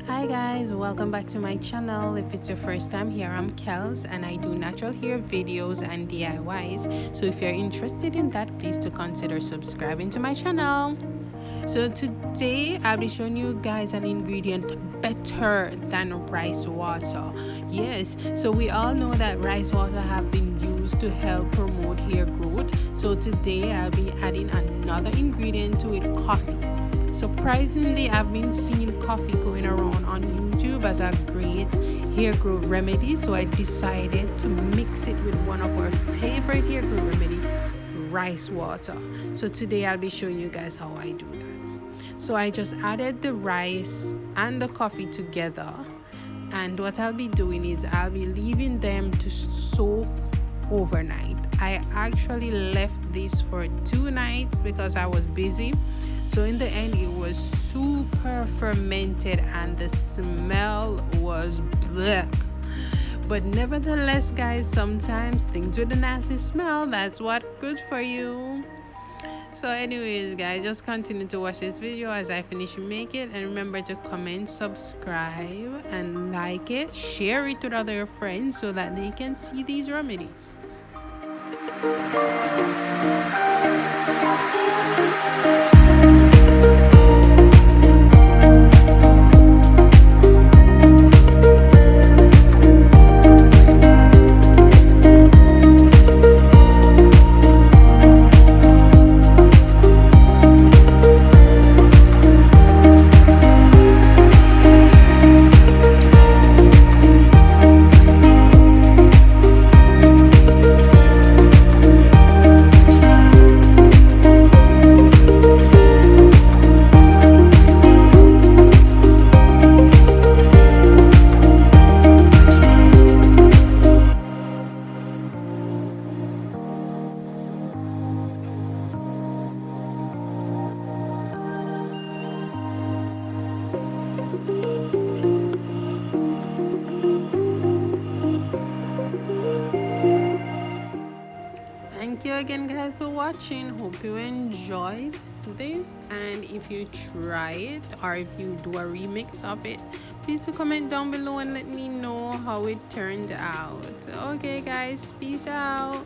Hi guys, welcome back to my channel. If it's your first time here, I'm Kels and I do natural hair videos and DIYs. So if you're interested in that, please to consider subscribing to my channel. So today I'll be showing you guys an ingredient better than rice water. Yes, so we all know that rice water have been used to help promote hair growth. So today I'll be adding another ingredient to it, coffee. Surprisingly, I've been seeing coffee going around on YouTube as a great hair growth remedy, so I decided to mix it with one of our favorite hair growth remedy, rice water. So today I'll be showing you guys how I do that. So I just added the rice and the coffee together, and what I'll be doing is I'll be leaving them to soak overnight. I actually left this for 2 nights because I was busy. So in the end, it was super fermented and the smell was blech. But nevertheless, guys, sometimes things with a nasty smell, that's what good for you. So anyways, guys, just continue to watch this video as I finish make it, and remember to comment, subscribe, and like it. Share it with other friends so that they can see these remedies. Thank you again, guys, for watching. Hope you enjoyed this, and if you try it or if you do a remix of it, please to comment down below and let me know how it turned out. Okay guys, peace out.